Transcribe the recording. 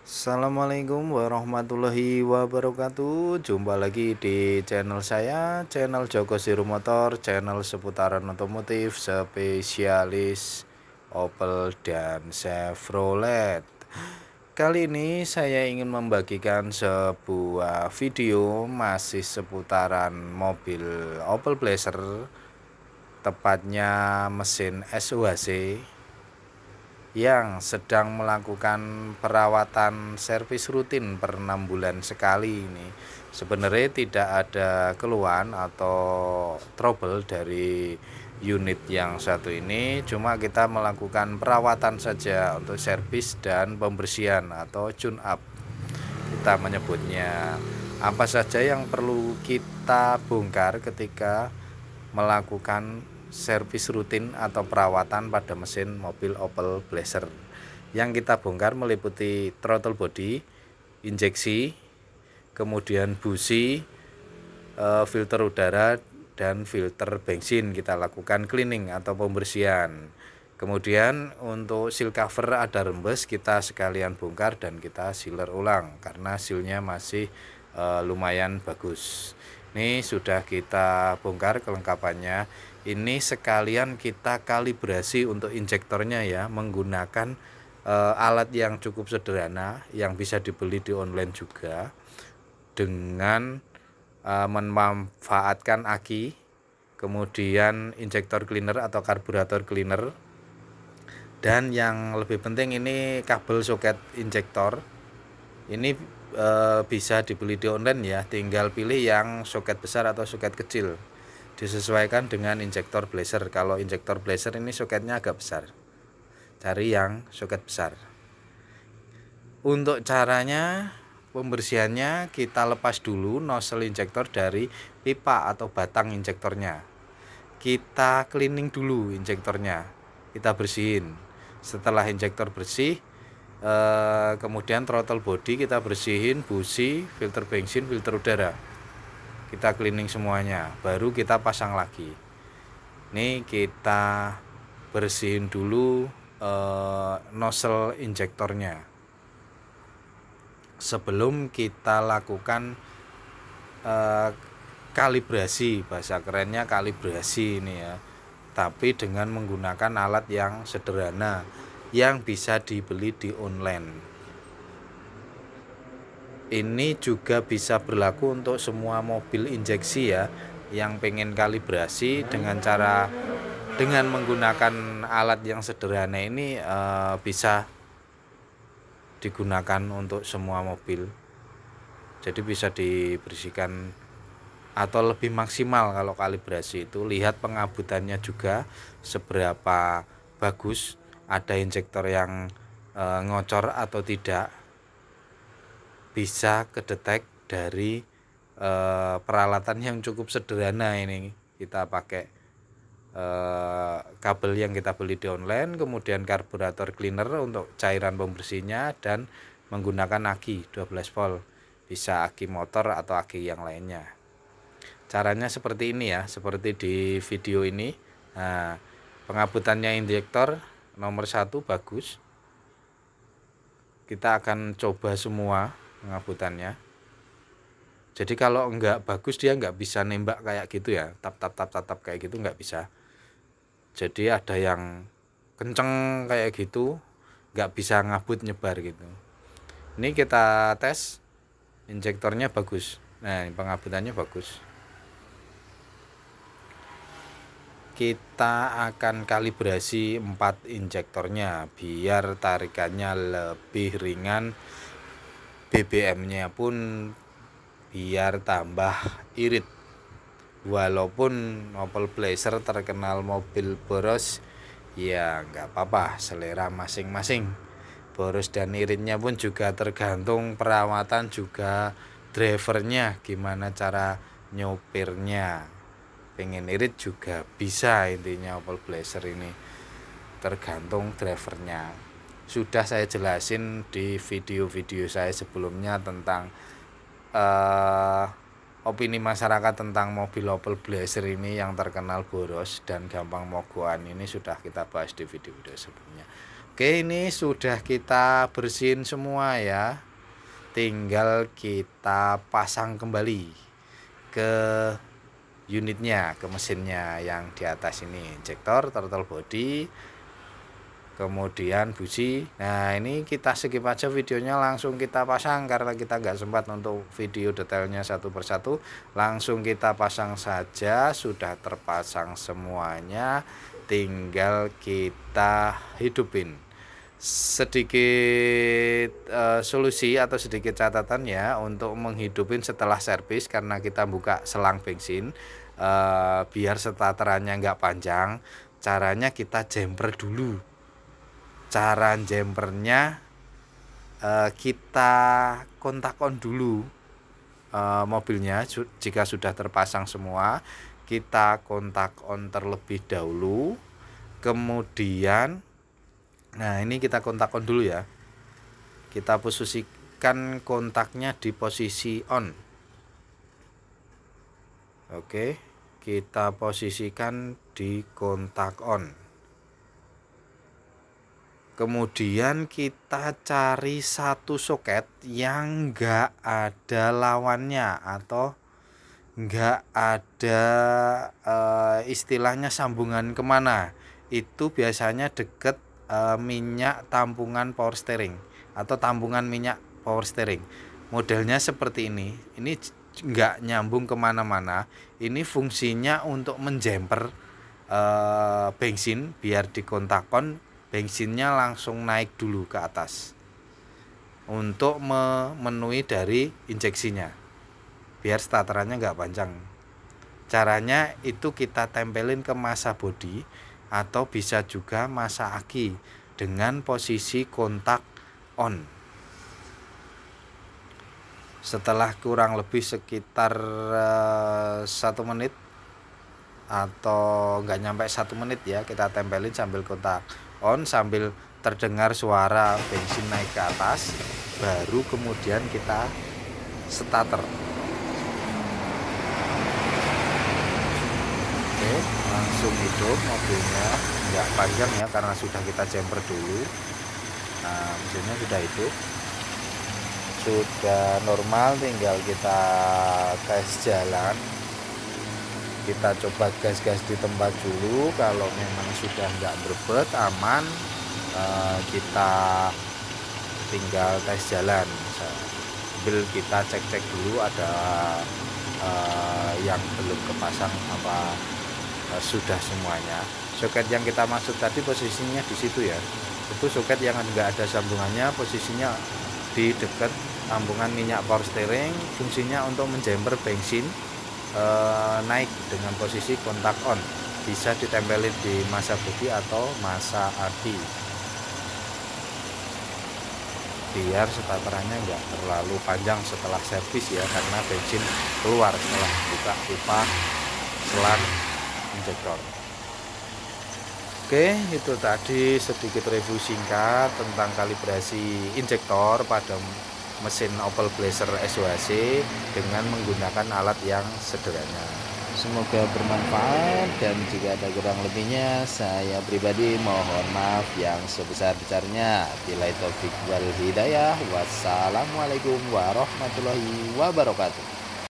Assalamualaikum warahmatullahi wabarakatuh. Jumpa lagi di channel saya, channel Joko Siru Motor, channel seputaran otomotif spesialis Opel dan Chevrolet. Kali ini saya ingin membagikan sebuah video masih seputaran mobil Opel Blazer, tepatnya mesin SUHC yang sedang melakukan perawatan servis rutin per 6 bulan sekali ini. Sebenarnya tidak ada keluhan atau trouble dari unit yang satu ini, cuma kita melakukan perawatan saja untuk servis dan pembersihan atau tune up kita menyebutnya. Apa saja yang perlu kita bongkar ketika melakukan servis rutin atau perawatan pada mesin mobil Opel Blazer. Yang kita bongkar meliputi throttle body, injeksi, kemudian busi, filter udara, dan filter bensin kita lakukan cleaning atau pembersihan. Kemudian untuk seal cover ada rembes, kita sekalian bongkar dan kita sealer ulang karena sealnya masih lumayan bagus. Ini sudah kita bongkar kelengkapannya. Ini sekalian kita kalibrasi untuk injektornya ya, menggunakan alat yang cukup sederhana yang bisa dibeli di online juga, dengan memanfaatkan aki, kemudian injektor cleaner atau karburator cleaner, dan yang lebih penting ini kabel soket injektor. Ini bisa dibeli di online ya, tinggal pilih yang soket besar atau soket kecil, disesuaikan dengan injektor Blazer. Kalau injektor Blazer ini soketnya agak besar, cari yang soket besar. Untuk caranya pembersihannya, kita lepas dulu nozzle injektor dari pipa atau batang injektornya. Kita cleaning dulu injektornya, kita bersihin. Setelah injektor bersih, kemudian throttle body kita bersihin, busi, filter bensin, filter udara kita cleaning semuanya, baru kita pasang lagi. Ini kita bersihin dulu nozzle injektornya sebelum kita lakukan kalibrasi, bahasa kerennya kalibrasi ini ya, tapi dengan menggunakan alat yang sederhana yang bisa dibeli di online. Ini juga bisa berlaku untuk semua mobil injeksi ya, yang pengen kalibrasi dengan menggunakan alat yang sederhana ini, bisa digunakan untuk semua mobil. Jadi bisa dibersihkan atau lebih maksimal kalau kalibrasi itu. Lihat pengabutannya juga seberapa bagus, ada injektor yang ngocor atau tidak, bisa kedetek dari peralatan yang cukup sederhana ini. Kita pakai kabel yang kita beli di online, kemudian karburator cleaner untuk cairan pembersihnya, dan menggunakan aki 12 volt, bisa aki motor atau aki yang lainnya. Caranya seperti ini ya, seperti di video ini. Nah, pengabutannya injektor nomor 1 bagus. Kita akan coba semua pengabutannya. Jadi kalau enggak bagus dia enggak bisa nembak kayak gitu ya, tap kayak gitu enggak bisa. Jadi ada yang kenceng kayak gitu, enggak bisa ngabut nyebar gitu. Ini kita tes, injektornya bagus. Nah, pengabutannya bagus. Kita akan kalibrasi 4 injektornya biar tarikannya lebih ringan, BBM-nya pun biar tambah irit. Walaupun Opel Blazer terkenal mobil boros, ya nggak apa-apa, selera masing-masing. Boros dan iritnya pun juga tergantung perawatan juga drivernya, gimana cara nyopirnya. Pengen irit juga bisa, intinya Opel Blazer ini tergantung drivernya. Sudah saya jelasin di video-video saya sebelumnya tentang opini masyarakat tentang mobil Opel Blazer ini yang terkenal boros dan gampang mogokan. Ini sudah kita bahas di video-video sebelumnya. Oke, ini sudah kita bersihin semua ya. Tinggal kita pasang kembali ke unitnya, ke mesinnya yang di atas ini, injektor, throttle body, kemudian busi. Nah, ini kita skip aja videonya, langsung kita pasang karena kita nggak sempat untuk video detailnya satu persatu. Langsung kita pasang saja, sudah terpasang semuanya, tinggal kita hidupin. Sedikit solusi atau sedikit catatan ya untuk menghidupin setelah servis, karena kita buka selang bensin biar starterannya nggak panjang. Caranya kita jumper dulu. Cara jumpernya kita kontak on dulu mobilnya. Jika sudah terpasang semua, kita kontak on terlebih dahulu, kemudian nah ini kita kontak on dulu ya. Kita posisikan kontaknya di posisi on. Oke, kita posisikan di kontak on. Kemudian kita cari satu soket yang enggak ada lawannya atau enggak ada istilahnya sambungan kemana. Itu biasanya deket minyak tampungan power steering atau tambungan minyak power steering. Modelnya seperti ini enggak nyambung kemana-mana. Ini fungsinya untuk menjumper bensin biar di kontak on bensinnya langsung naik dulu ke atas untuk memenuhi dari injeksinya biar starterannya nggak panjang. Caranya itu kita tempelin ke masa bodi atau bisa juga masa aki dengan posisi kontak on. Setelah kurang lebih sekitar 1 menit atau nggak nyampe 1 menit ya, kita tempelin sambil kontak on, sambil terdengar suara bensin naik ke atas, baru kemudian kita starter. Oke, langsung hidup mobilnya, nggak panjang ya karena sudah kita jumper dulu. Nah, mesinnya sudah hidup, sudah normal, tinggal kita tes jalan. Kita coba gas-gas di tempat dulu. Kalau memang sudah nggak berbet, aman, kita tinggal tes jalan sambil kita cek-cek dulu ada yang belum kepasang apa sudah semuanya. Soket yang kita maksud tadi posisinya di situ ya, itu soket yang enggak ada sambungannya, posisinya di dekat tambungan minyak power steering. Fungsinya untuk menjumper bensin naik dengan posisi kontak on. Bisa ditempelin di masa bodi atau masa aki biar starterannya enggak terlalu panjang setelah servis ya, karena bensin keluar setelah buka pipa selang injektor. Oke, itu tadi sedikit review singkat tentang kalibrasi injektor pada mesin Opel Blazer SOHC dengan menggunakan alat yang sederhana. Semoga bermanfaat, dan jika ada kurang lebihnya saya pribadi mohon maaf yang sebesar-besarnya. Billahi taufik wal hidayah. Wassalamualaikum warahmatullahi wabarakatuh.